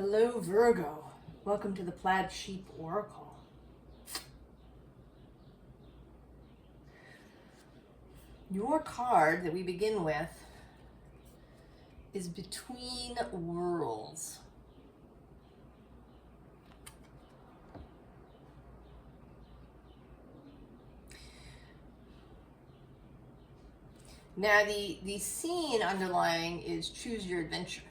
Hello, Virgo. Welcome to the Plaid Sheep Oracle. Your card that we begin with is Between Worlds. Now, the scene underlying is Choose Your Adventure.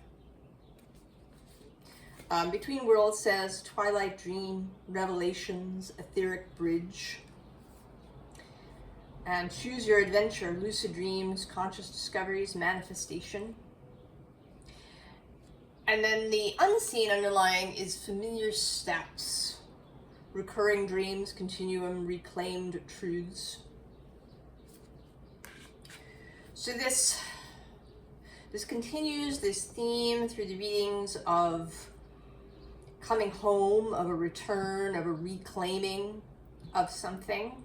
Between Worlds says Twilight Dream, Revelations, Etheric Bridge. And Choose Your Adventure, Lucid Dreams, Conscious Discoveries, Manifestation. And then the unseen underlying is Familiar Steps, Recurring Dreams, Continuum, Reclaimed Truths. So this continues this theme through the readings of coming home, of a return, of a reclaiming of something,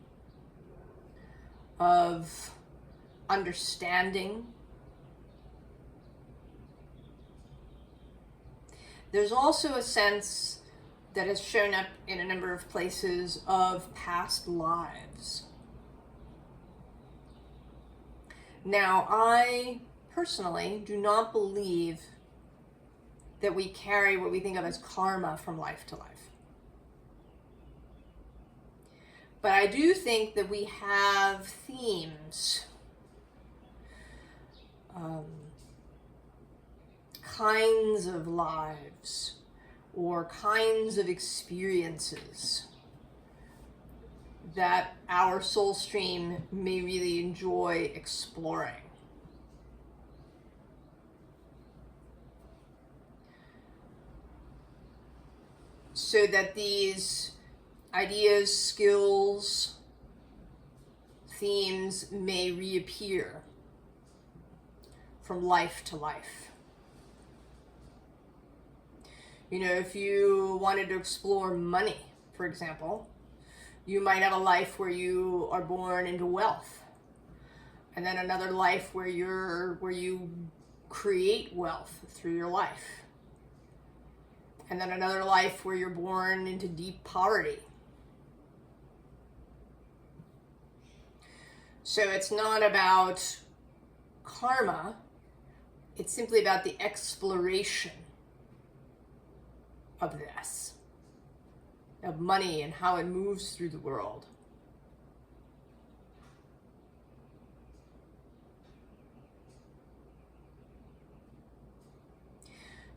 of understanding. There's also a sense that has shown up in a number of places of past lives. Now, I personally do not believe that we carry what we think of as karma from life to life. But I do think that we have themes, kinds of lives, or kinds of experiences that our soul stream may really enjoy exploring. So that these ideas, skills, themes may reappear from life to life. You know, if you wanted to explore money, for example, you might have a life where you are born into wealth, and then another life where you create wealth through your life, and then another life where you're born into deep poverty. So it's not about karma, it's simply about the exploration of this, of money and how it moves through the world.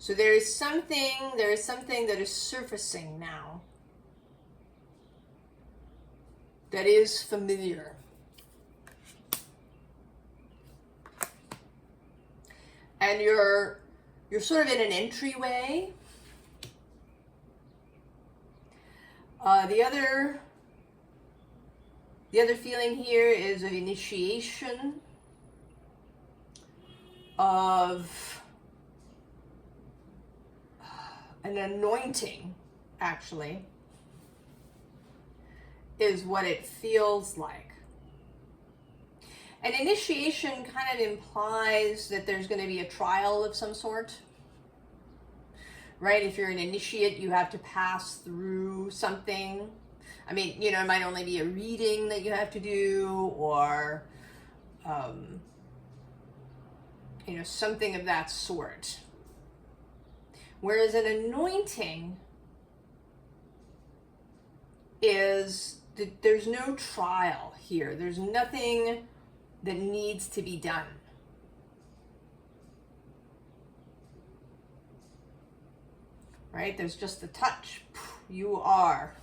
So there is something that is surfacing now that is familiar. And you're sort of in an entryway. The other feeling here is of initiation, of an anointing, actually, is what it feels like. An initiation kind of implies that there's going to be a trial of some sort, right? If you're an initiate, you have to pass through something. I mean, you know, it might only be a reading that you have to do, or, you know, something of that sort. Whereas an anointing is that there's no trial here. There's nothing that needs to be done. Right? There's just a touch. You are.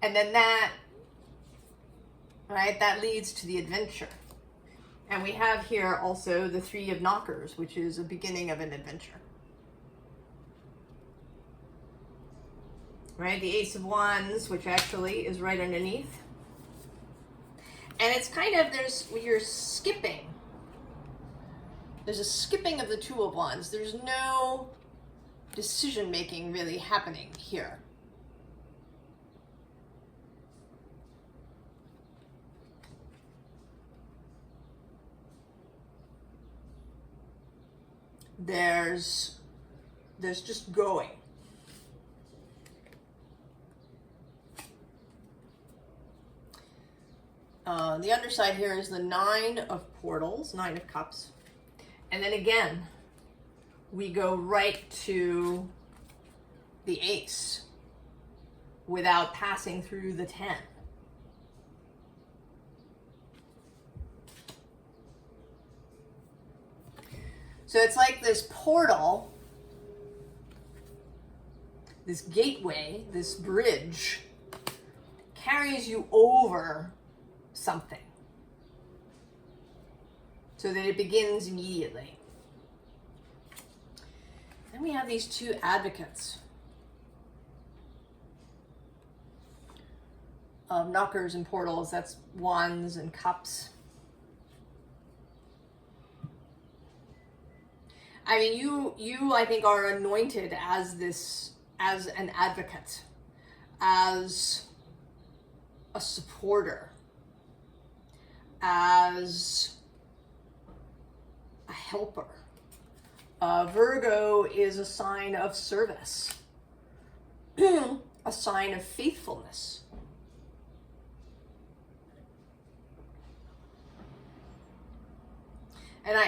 And then that leads to the adventure. And we have here also the Three of Knockers, which is a beginning of an adventure. Right? The Ace of Wands, which actually is right underneath. And it's kind of, you're skipping. There's a skipping of the Two of Wands. There's no decision making really happening here. There's just going. The underside here is the 9 of Portals, 9 of Cups. And then again, we go right to the Ace without passing through the 10. So it's like this portal, this gateway, this bridge, carries you over something so that it begins immediately. Then we have these 2 advocates of knockers and portals. That's wands and cups. I mean, you I think are anointed as an advocate, as a supporter, as a helper. Virgo is a sign of service, a sign of faithfulness. And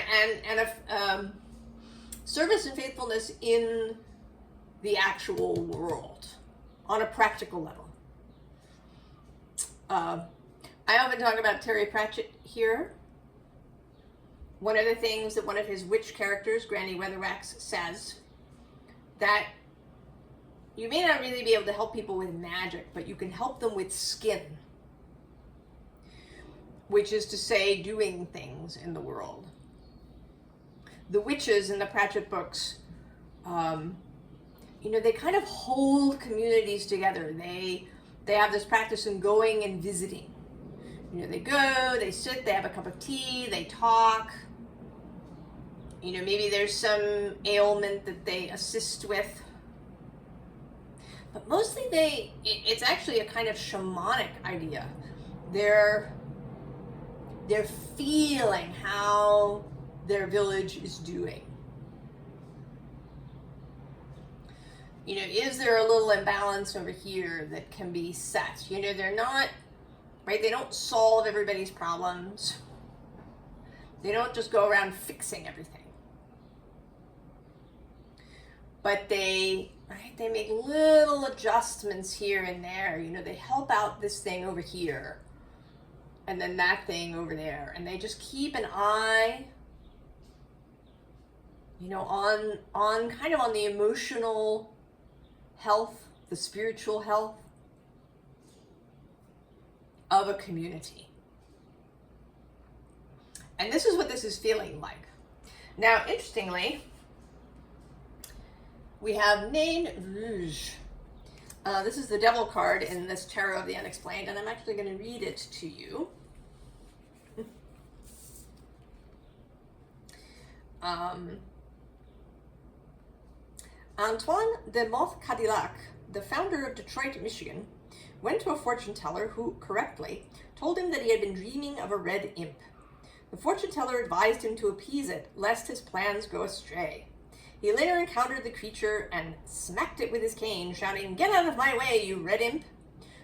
service and faithfulness in the actual world, on a practical level. I often talk about Terry Pratchett here. One of the things that one of his witch characters, Granny Weatherwax, says, that you may not really be able to help people with magic, but you can help them with skin. Which is to say, doing things in the world. The witches in the Pratchett books, they kind of hold communities together. They have this practice in going and visiting. They go, they sit, they have a cup of tea, they talk. Maybe there's some ailment that they assist with. But mostly it's actually a kind of shamanic idea. They're feeling how their village is doing. Is there a little imbalance over here that can be set? They're not, right? They don't solve everybody's problems. They don't just go around fixing everything. But they make little adjustments here and there. They help out this thing over here and then that thing over there. And they just keep an eye, on kind of on the emotional health, the spiritual health of a community. And this is what this is feeling like. Now, interestingly, we have Nain Rouge. This is the devil card in this Tarot of the Unexplained, and I'm actually going to read it to you. Antoine de Moth-Cadillac, the founder of Detroit, Michigan, went to a fortune teller who, correctly, told him that he had been dreaming of a red imp. The fortune teller advised him to appease it, lest his plans go astray. He later encountered the creature and smacked it with his cane, shouting, "Get out of my way, you red imp!"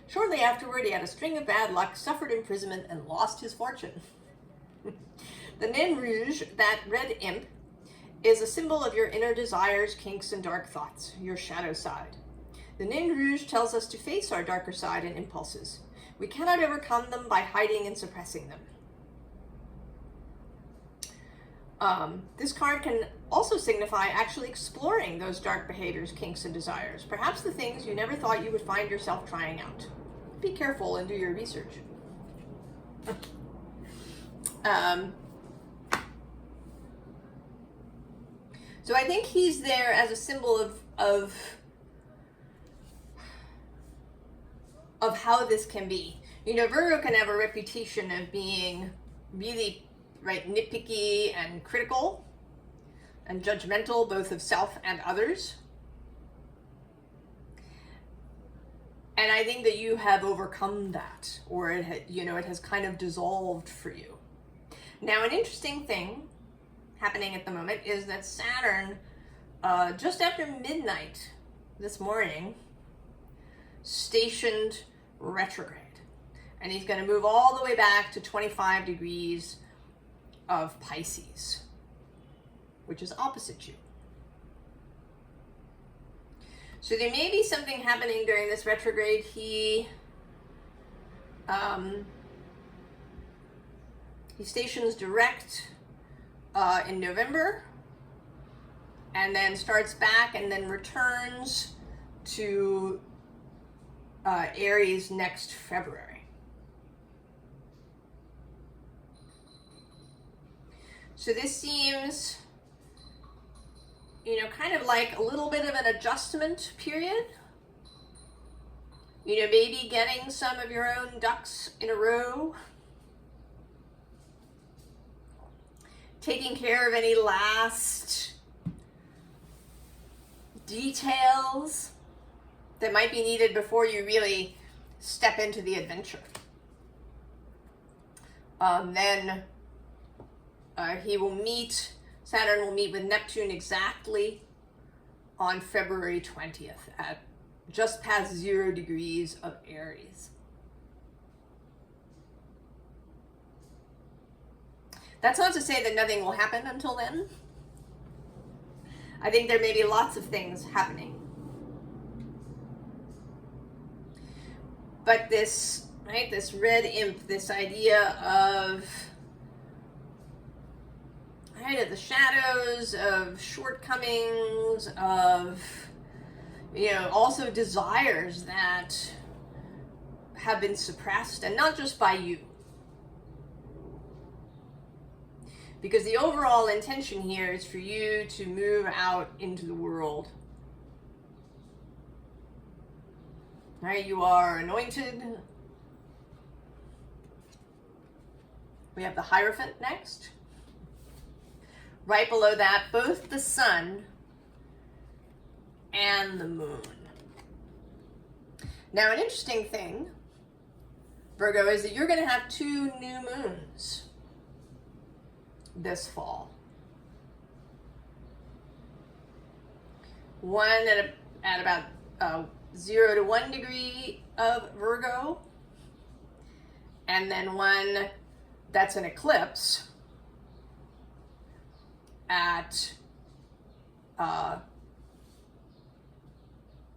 Shortly afterward, he had a string of bad luck, suffered imprisonment, and lost his fortune. The Nain Rouge, that red imp, is a symbol of your inner desires, kinks, and dark thoughts, your shadow side. The Nain Rouge tells us to face our darker side and impulses. We cannot overcome them by hiding and suppressing them. This card can also signify actually exploring those dark behaviors, kinks, and desires. Perhaps the things you never thought you would find yourself trying out. Be careful and do your research. So I think he's there as a symbol of how this can be. Virgo can have a reputation of being really, nitpicky and critical and judgmental, both of self and others. And I think that you have overcome that, or it has kind of dissolved for you. Now, an interesting thing happening at the moment is that Saturn, just after midnight this morning, stationed retrograde. And he's going to move all the way back to 25 degrees of Pisces, which is opposite you. So there may be something happening during this retrograde. He stations direct in November, and then starts back and then returns to Aries next February. So this seems, kind of like a little bit of an adjustment period. Maybe getting some of your own ducks in a row. Taking care of any last details that might be needed before you really step into the adventure. Then Saturn will meet with Neptune exactly on February 20th at just past 0 degrees of Aries. That's not to say that nothing will happen until then. I think there may be lots of things happening. But this red imp, this idea of the shadows, of shortcomings, of also desires that have been suppressed, and not just by you. Because the overall intention here is for you to move out into the world. Right? You are anointed. We have the Hierophant next. Right below that, both the sun and the moon. Now, an interesting thing, Virgo, is that you're going to have 2 new moons this fall. One at about 0 to 1 degree of Virgo, and then one that's an eclipse at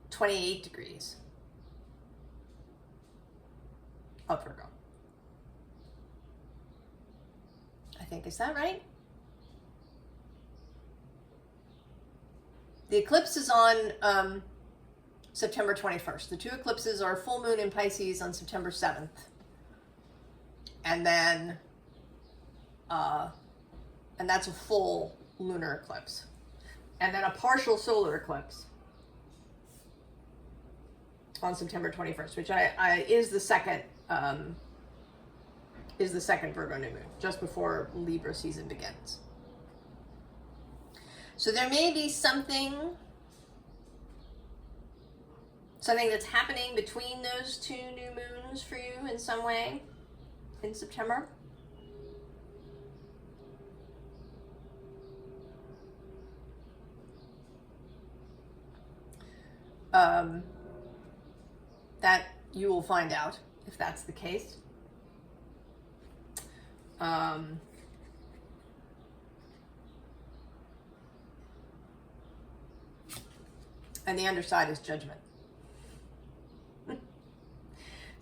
28 degrees of Virgo. I think, is that right? The eclipse is on September 21st. The 2 eclipses are full moon in Pisces on September 7th. And then, and that's a full lunar eclipse. And then a partial solar eclipse on September 21st, which is the second Virgo new moon, just before Libra season begins. So there may be something that's happening between those 2 new moons for you in some way in September. That you will find out if that's the case. And the underside is judgment.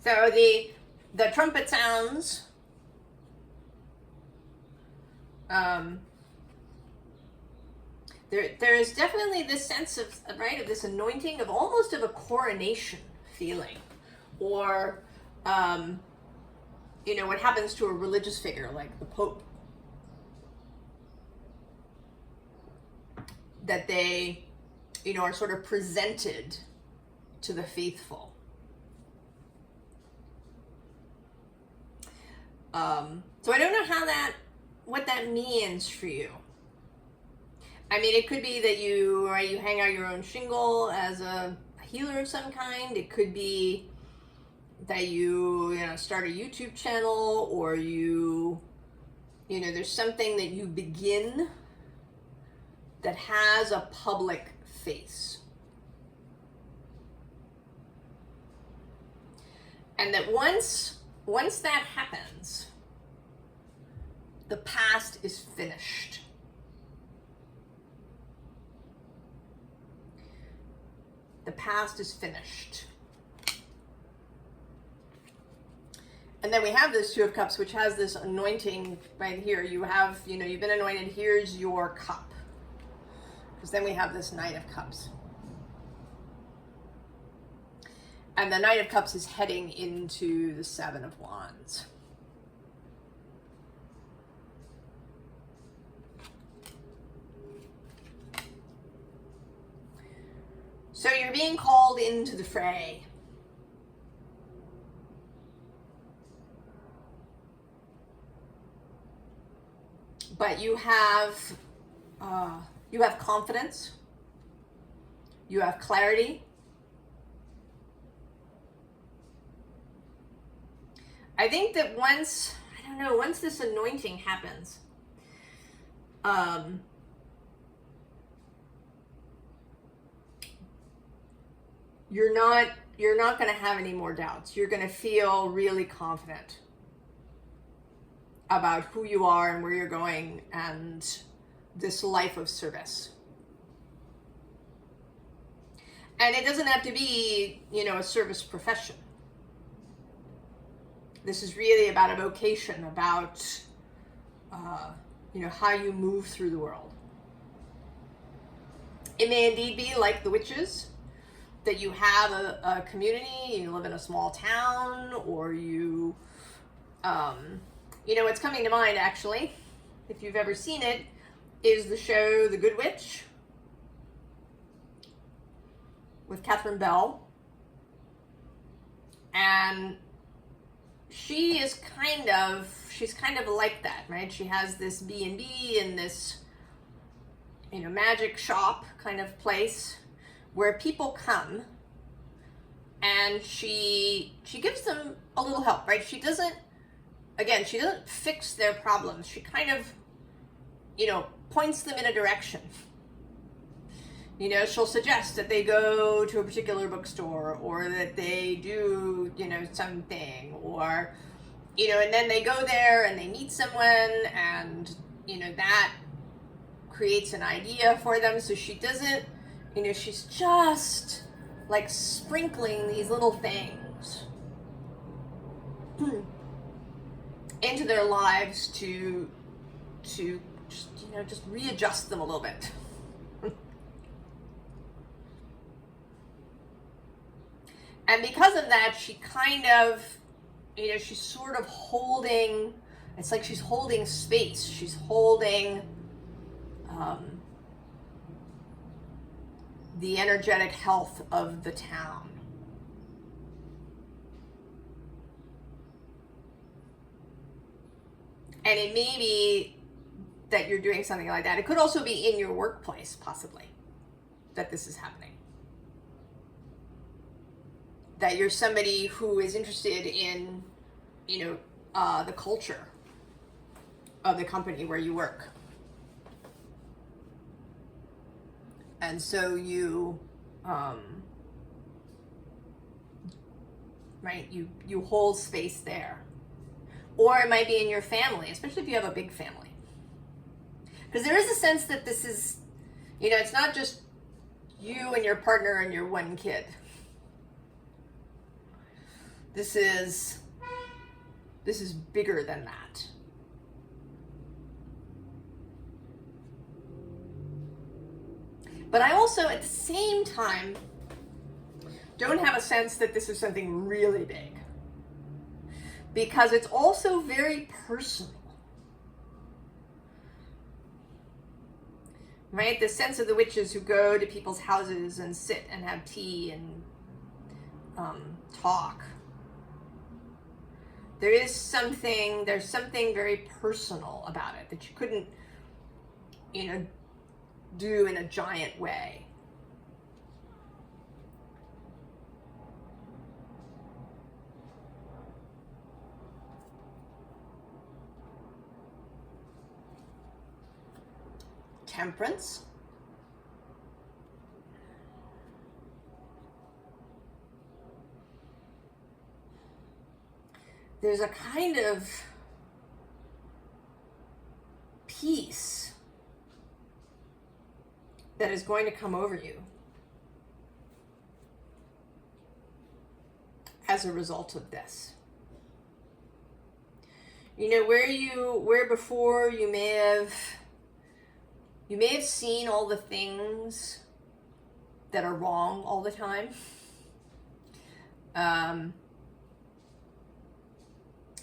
So the trumpet sounds. There is definitely this sense of this anointing, of almost of a coronation feeling, or what happens to a religious figure like the Pope, that they are sort of presented to the faithful. So I don't know what that means for you. I mean, it could be that you hang out your own shingle as a healer of some kind. It could be that you start a YouTube channel, or there's something that you begin that has a public face. And that once that happens, the past is finished. The past is finished. And then we have this Two of Cups, which has this anointing right here. You have, you've been anointed. Here's your cup. Because then we have this Knight of Cups. And the Knight of Cups is heading into the Seven of Wands. So you're being called into the fray. But you have confidence. You have clarity. I think that once this anointing happens, you're not going to have any more doubts. You're going to feel really confident about who you are and where you're going and this life of service. And it doesn't have to be, a service profession. This is really about a vocation, about, how you move through the world. It may indeed be like the witches, that you have a community, you live in a small town, or you, what's coming to mind actually, if you've ever seen it, is the show The Good Witch with Catherine Bell. And she's kind of like that, right? She has this B&B in this, magic shop kind of place where people come, and she gives them a little help, right? She doesn't fix their problems. She kind of, points them in a direction. She'll suggest that they go to a particular bookstore, or that they do, something, or, and then they go there and they meet someone, and, that creates an idea for them. So she doesn't, she's just like sprinkling these little things into their lives to just readjust them a little bit. And because of that, she kind of, she's sort of holding, it's like she's holding space. She's holding the energetic health of the town. And it may be that you're doing something like that. It could also be in your workplace, possibly, that this is happening. That you're somebody who is interested in, the culture of the company where you work. And so you, you hold space there. Or it might be in your family, especially if you have a big family. Because there is a sense that this is, it's not just you and your partner and your one kid. This is bigger than that. But I also, at the same time, don't have a sense that this is something really big. Because it's also very personal. Right? The sense of the witches who go to people's houses and sit and have tea and talk. There's something very personal about it that you couldn't, do in a giant way. Temperance. there's a kind of peace that is going to come over you as a result of this. You know, where before you may have seen all the things that are wrong all the time. I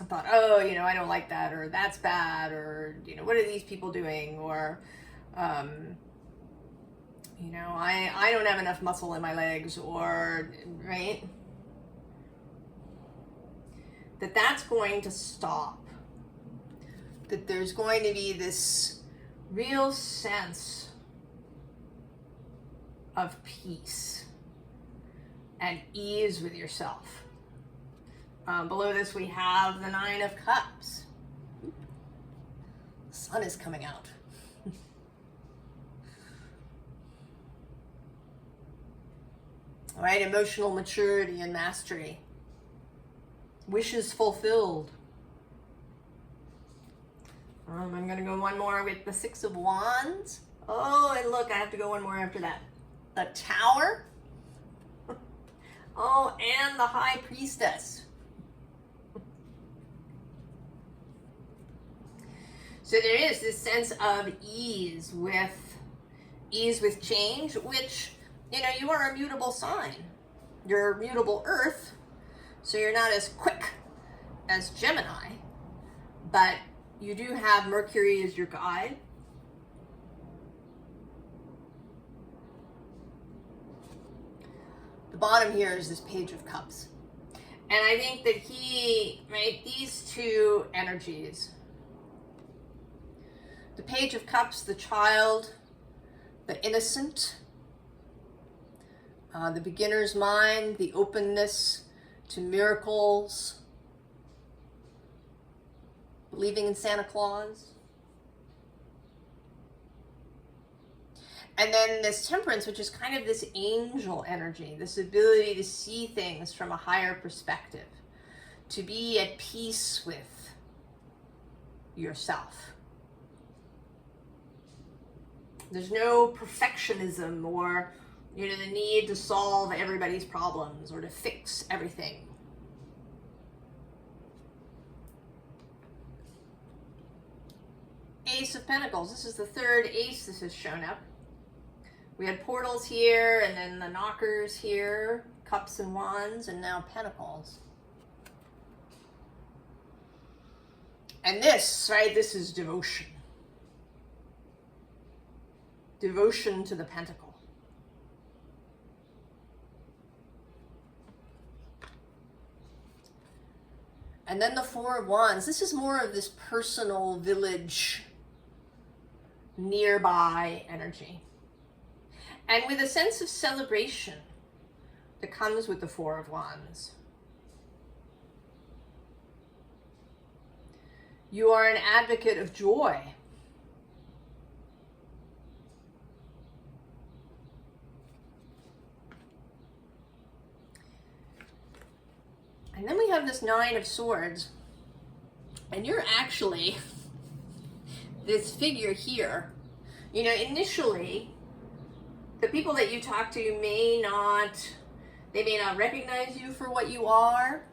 thought, oh, you know, I don't like that, or that's bad, or, you know, what are these people doing, or, you know, I don't have enough muscle in my legs, or, right? That's going to stop. That there's going to be this real sense of peace and ease with yourself. Below this we have the Nine of Cups. The sun is coming out. All right, emotional maturity and mastery. Wishes fulfilled. I'm going to go one more with the Six of Wands. Oh, and look, I have to go one more after that. The Tower. Oh, and the High Priestess. So there is this sense of ease with change, which, you know, you are a mutable sign. You're a mutable Earth, so you're not as quick as Gemini, but you do have Mercury as your guide. The bottom here is this Page of Cups. And I think that these two energies, the Page of Cups, the child, the innocent, the beginner's mind, the openness to miracles, believing in Santa Claus. And then this Temperance, which is kind of this angel energy, this ability to see things from a higher perspective, to be at peace with yourself. There's no perfectionism or, you know, the need to solve everybody's problems or to fix everything. Ace of Pentacles. This is the third ace this has shown up. We had portals here, and then the knockers here, cups and wands, and now pentacles. And this, right, this is devotion. Devotion to the pentacle. And then the Four of Wands. This is more of this personal village, nearby energy. And with a sense of celebration that comes with the Four of Wands. You are an advocate of joy. And then we have this Nine of Swords. And you're actually this figure here. You know, initially, the people that you talk to may not recognize you for what you are.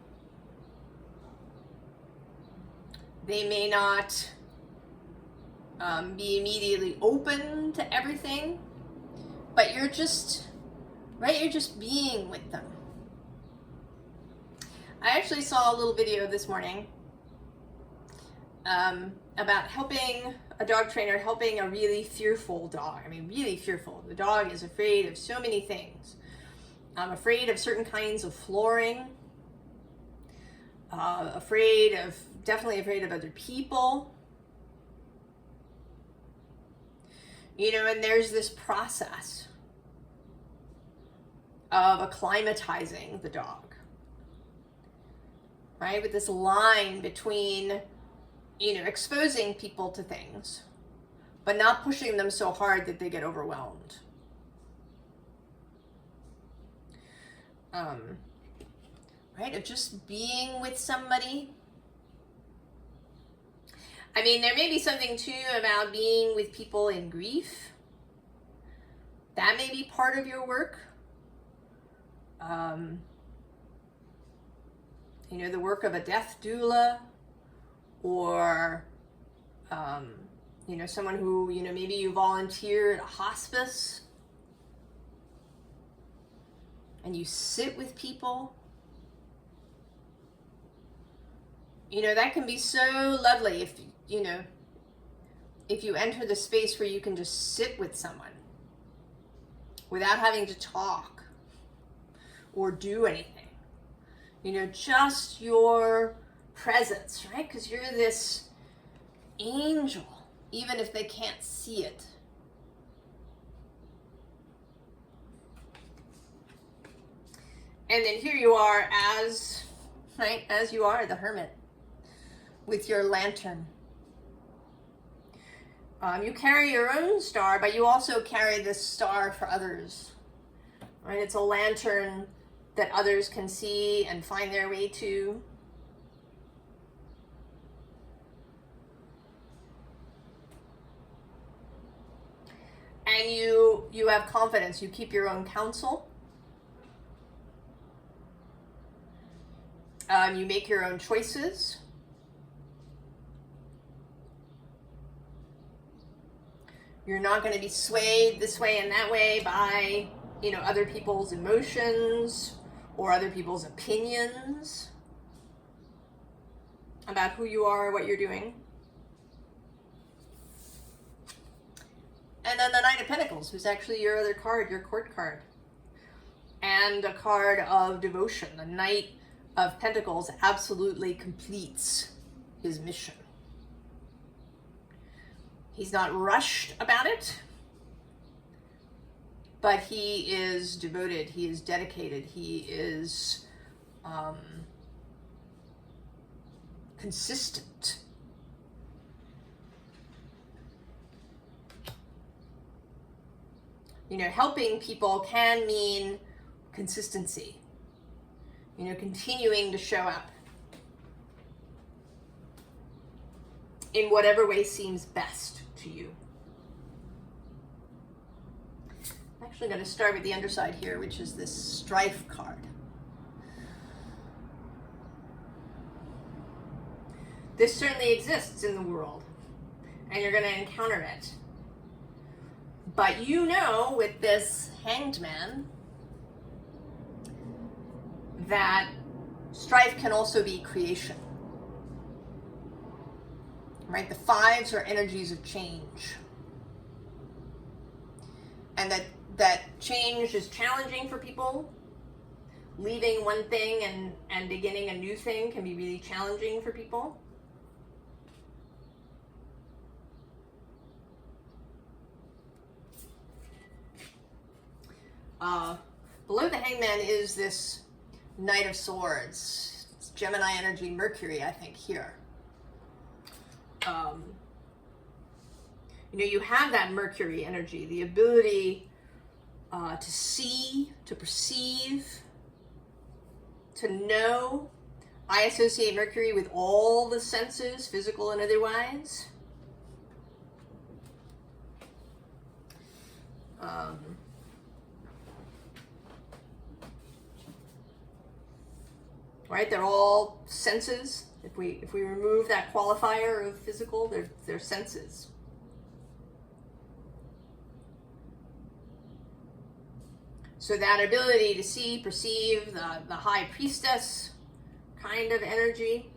They may not be immediately open to everything, but you're just being with them. I actually saw a little video this morning about helping a dog trainer, helping a really fearful dog. I mean, really fearful. The dog is afraid of so many things. I'm afraid of certain kinds of flooring. Definitely afraid of other people. You know, and there's this process of acclimatizing the dog. Right? With this line between, you know, exposing people to things, but not pushing them so hard that they get overwhelmed. Right? Of just being with somebody I mean, there may be something too about being with people in grief. That may be part of your work. You know, the work of a death doula, or, you know, someone who, you know, maybe you volunteer at a hospice and you sit with people. You know, that can be so lovely if, you know, if you enter the space where you can just sit with someone without having to talk or do anything. You know, just your presence, right? Because you're this angel, even if they can't see it. And then here you are as, right, as you are, the hermit, with your lantern. You carry your own star, but you also carry this star for others, right? It's a lantern that others can see and find their way to. And you have confidence. You keep your own counsel. You make your own choices. You're not going to be swayed this way and that way by, you know, other people's emotions or other people's opinions about who you are, what you're doing. And then the Knight of Pentacles, who's actually your other card, your court card. And a card of devotion. The Knight of Pentacles absolutely completes his mission. He's not rushed about it, but he is devoted, he is dedicated, he is consistent. You know, helping people can mean consistency. You know, continuing to show up in whatever way seems best to you. I'm actually going to start with the underside here, which is this Strife card. This certainly exists in the world, and you're going to encounter it. But you know, with this Hanged Man, that strife can also be creation. Right? The fives are energies of change. And that change is challenging for people. Leaving one thing and beginning a new thing can be really challenging for people. Below the Hangman is this Knight of Swords. It's Gemini energy, Mercury, I think, here. You know, you have that Mercury energy, the ability to see, to perceive, to know. I associate Mercury with all the senses, physical and otherwise. Right, they're all senses. If we remove that qualifier of physical, they're senses. So that ability to see, perceive, the high priestess kind of energy.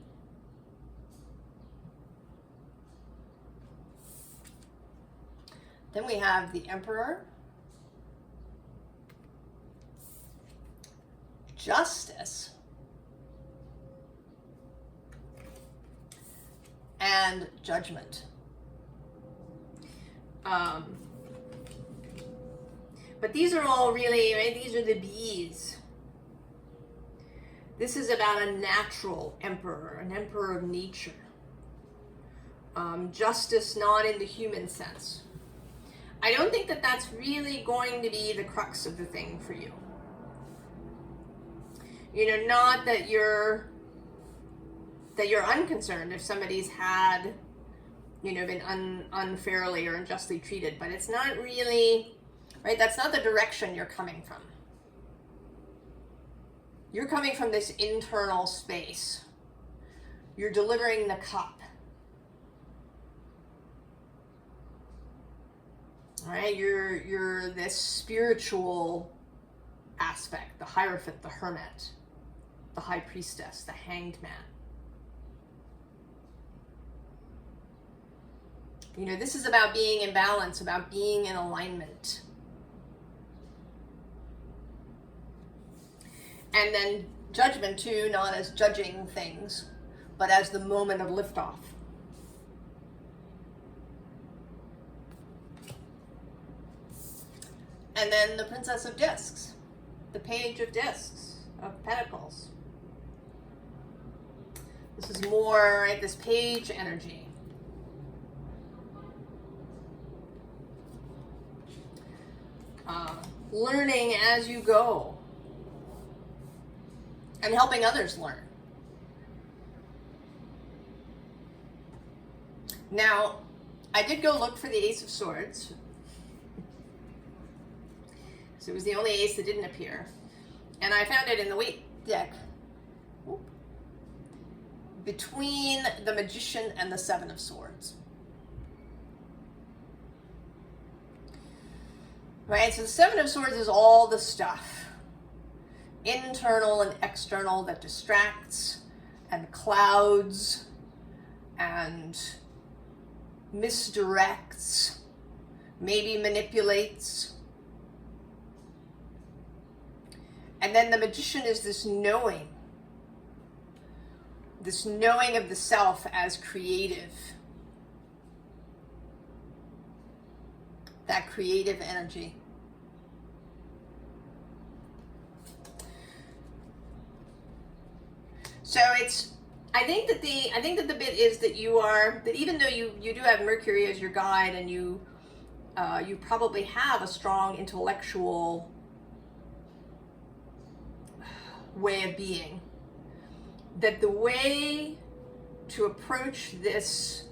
Then we have the Emperor, Justice, and Judgment. But these are all really, right, these are the bees. This is about a natural emperor, an emperor of nature. Justice not in the human sense. I don't think that that's really going to be the crux of the thing for you. You know, not that you're unconcerned if somebody's had been unfairly or unjustly treated, but it's not really, right? That's not the direction you're coming from. You're coming from this internal space. You're delivering the cup. Right? You're this spiritual aspect, the Hierophant, the Hermit, the High Priestess, the Hanged Man. This is about being in balance, about being in alignment. And then Judgment too, not as judging things, but as the moment of liftoff. And then the Princess of Discs, the Page of Discs, of Pentacles. This is more, right, this page energy. Learning as you go. And helping others learn. Now, I did go look for the Ace of Swords. So it was the only ace that didn't appear. And I found it in the Waite deck. Between the Magician and the Seven of Swords. Right, so the Seven of Swords is all the stuff, internal and external, that distracts and clouds and misdirects, maybe manipulates. And then the Magician is this knowing of the self as creative. That creative energy. So I think that the bit is that even though you do have Mercury as your guide, and you probably have a strong intellectual way of being, that the way to approach this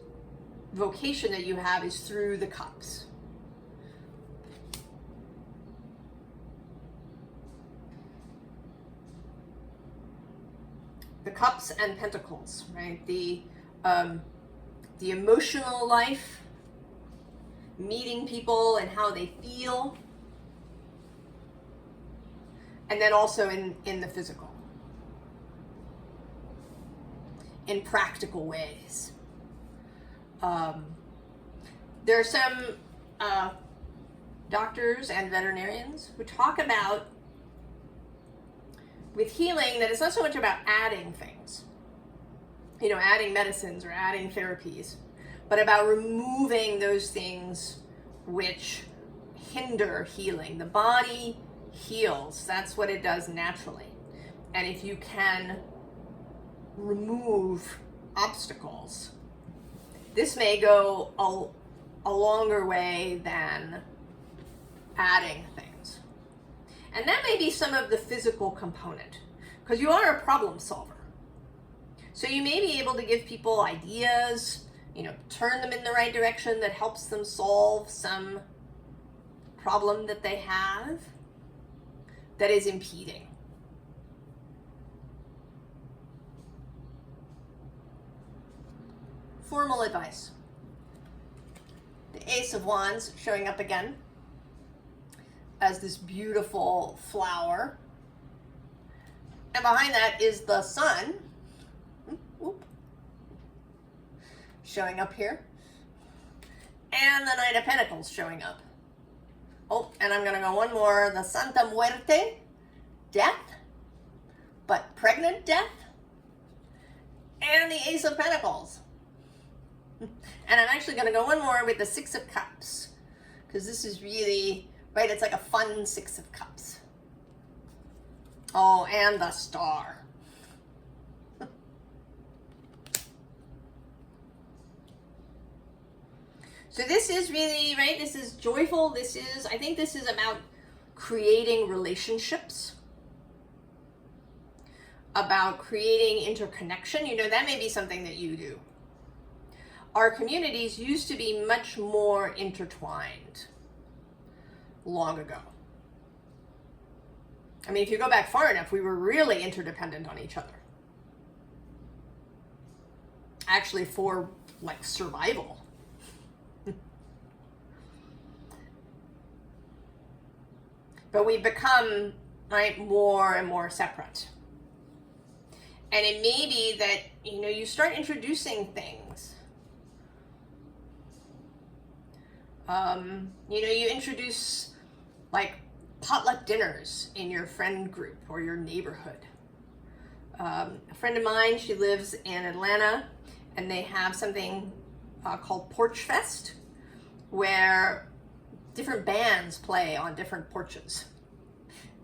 vocation that you have is through the cups. The cups and pentacles, right? The emotional life, meeting people and how they feel, and then also in the physical, in practical ways. There are some doctors and veterinarians who talk about, with healing, that it's not so much about adding things, adding medicines or adding therapies, but about removing those things which hinder healing. The body heals. That's what it does naturally. And if you can remove obstacles, this may go a longer way than adding things. And that may be some of the physical component, because you are a problem solver. So you may be able to give people ideas, turn them in the right direction that helps them solve some problem that they have that is impeding. Formal advice. The Ace of Wands showing up again as this beautiful flower. And behind that is the Sun. Showing up here. And the Knight of Pentacles showing up. Oh, and I'm going to go one more. The Santa Muerte, death, but pregnant death. And the Ace of Pentacles. And I'm actually going to go one more with the Six of Cups, because this is really, right, it's like a fun Six of Cups. Oh, and the Star. So this is really, right, this is joyful. I think this is about creating relationships, about creating interconnection. That may be something that you do. our communities used to be much more intertwined long ago. I mean, if you go back far enough, we were really interdependent on each other. Actually, for like survival. But we've become, right, more and more separate. And it may be that, you know, you start introducing things. You know, you introduce like potluck dinners in your friend group or your neighborhood. A friend of mine, she lives in Atlanta, and they have something called Porch Fest, where different bands play on different porches.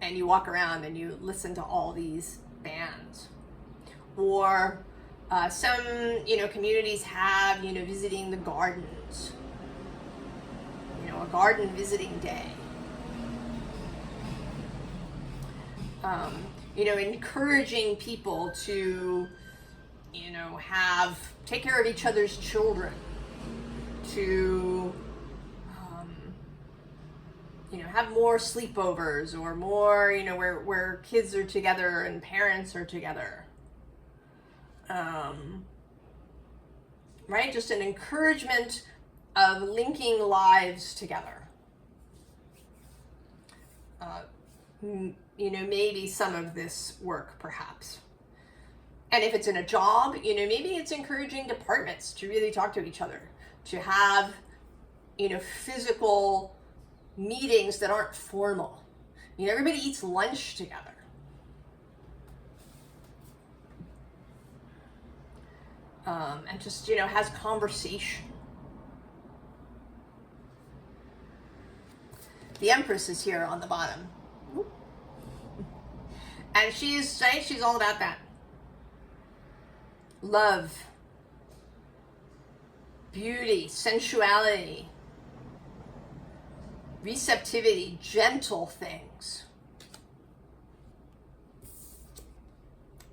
And you walk around and you listen to all these bands. Or some, you know, communities have, you know, visiting the gardens. You know, a garden visiting day. You know, encouraging people to, you know, take care of each other's children, to, you know, have more sleepovers or more, you know, where kids are together and parents are together. Right? Just an encouragement of linking lives together. You know, maybe some of this work, perhaps. And if it's in a job, you know, maybe it's encouraging departments to really talk to each other, to have, you know, physical meetings that aren't formal. You know, everybody eats lunch together. And just, you know, has conversation. The Empress is here on the bottom. And she's all about that. Love, beauty, sensuality, receptivity, gentle things.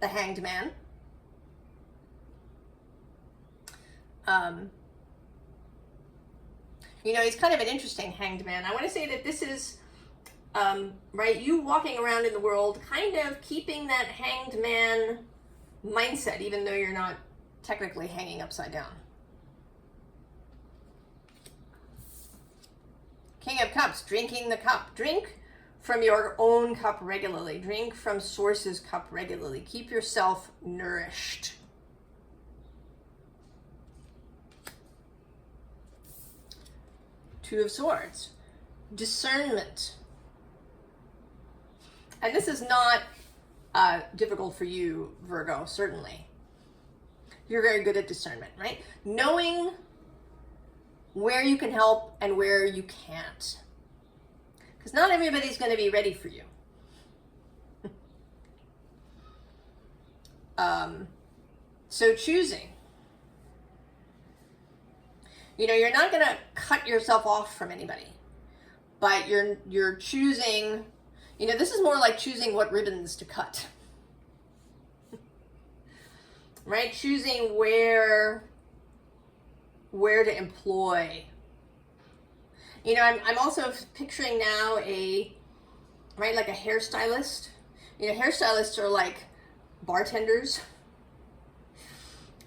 The Hanged Man. You know, he's kind of an interesting Hanged Man. I want to say that this is, right, you walking around in the world, kind of keeping that Hanged Man mindset, even though you're not technically hanging upside down. King of Cups, drinking the cup. Drink from your own cup regularly. Drink from Source's cup regularly. Keep yourself nourished. Two of Swords, discernment. And this is not difficult for you, Virgo, certainly. You're very good at discernment, right? Knowing where you can help and where you can't. Because not everybody's going to be ready for you. So choosing. You know, you're not going to cut yourself off from anybody, but you're choosing, you know, this is more like choosing what ribbons to cut. Right? Choosing where to employ. You know, I'm also picturing now like a hairstylist. You know, hairstylists are like bartenders.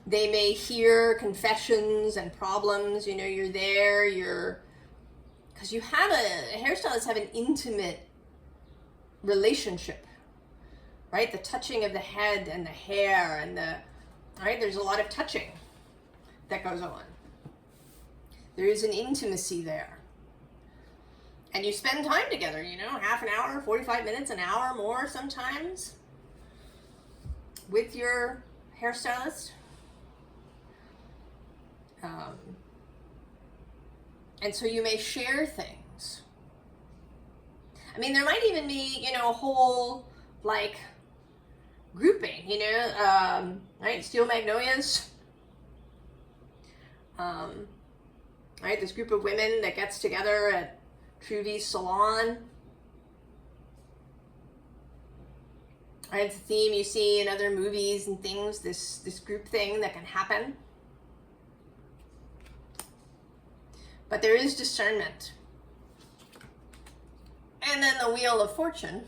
They may hear confessions and problems, you know, you're there, because hairstylists have an intimate relationship, right? The touching of the head and the hair and right? There's a lot of touching that goes on. There is an intimacy there. And you spend time together, you know, half an hour, 45 minutes, an hour more sometimes with your hairstylist. And so you may share things. I mean, there might even be, you know, a whole, like, grouping, you know, right? Steel Magnolias. Right? This group of women that gets together at Trudy's salon. Right? It's a theme you see in other movies and things, this group thing that can happen. But there is discernment. And then the Wheel of Fortune.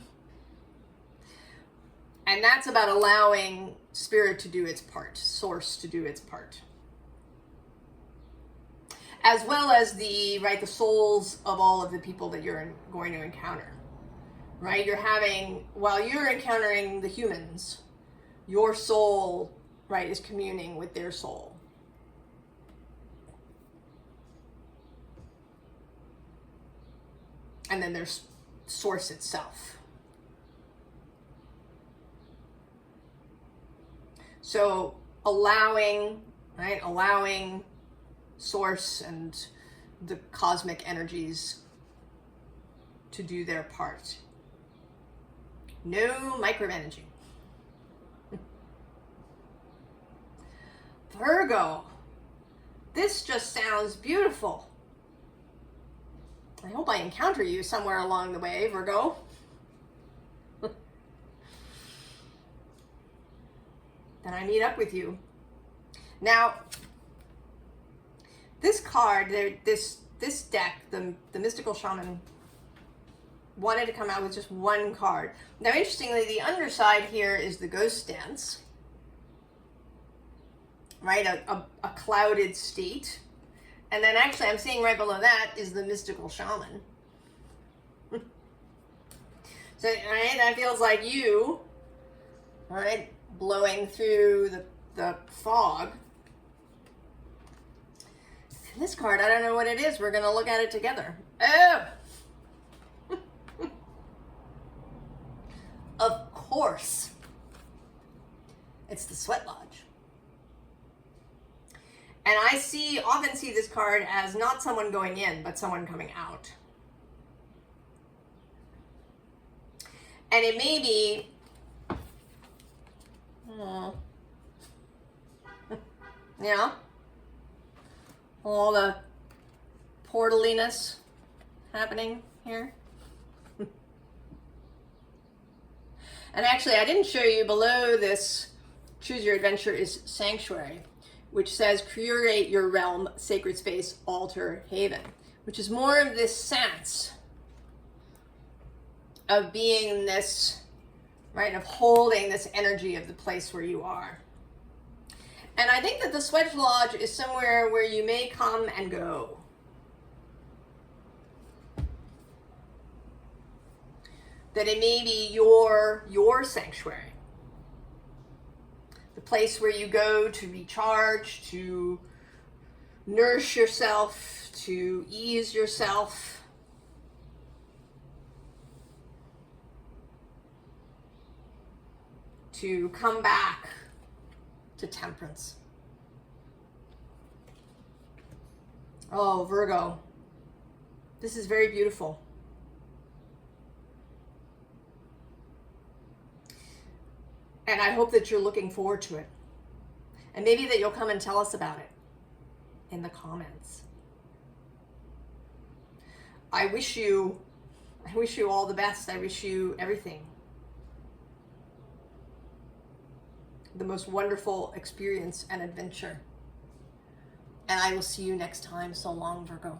And that's about allowing spirit to do its part, source to do its part. As well as the souls of all of the people that you're going to encounter. Right? While you're encountering the humans, your soul, is communing with their soul. And then there's source itself. So allowing source and the cosmic energies to do their part. No micromanaging. Virgo, this just sounds beautiful. I hope I encounter you somewhere along the way, Virgo. Then I meet up with you. Now, this card, this deck, the Mystical Shaman, wanted to come out with just one card. Now, interestingly, the underside here is the Ghost Dance, right? A clouded state. And then actually, I'm seeing right below that is the Mystical Shaman. So, right, that feels like you, right, blowing through the fog. And this card, I don't know what it is. We're going to look at it together. Oh! Of course. It's the Sweat Lodge. And I often see this card as not someone going in, but someone coming out. And it may be, yeah, all the portaliness happening here. And actually, I didn't show you below this Choose Your Adventure is Sanctuary, which says curate your realm, sacred space, altar, haven, which is more of this sense of being this, of holding this energy of the place where you are. And I think that the Sweat Lodge is somewhere where you may come and go. That it may be your sanctuary. The place where you go to recharge, to nourish yourself, to ease yourself. To come back to temperance. Oh, Virgo, this is very beautiful. And I hope that you're looking forward to it. And maybe that you'll come and tell us about it in the comments. I wish you all the best. I wish you everything. The most wonderful experience and adventure. And I will see you next time. So long, Virgo.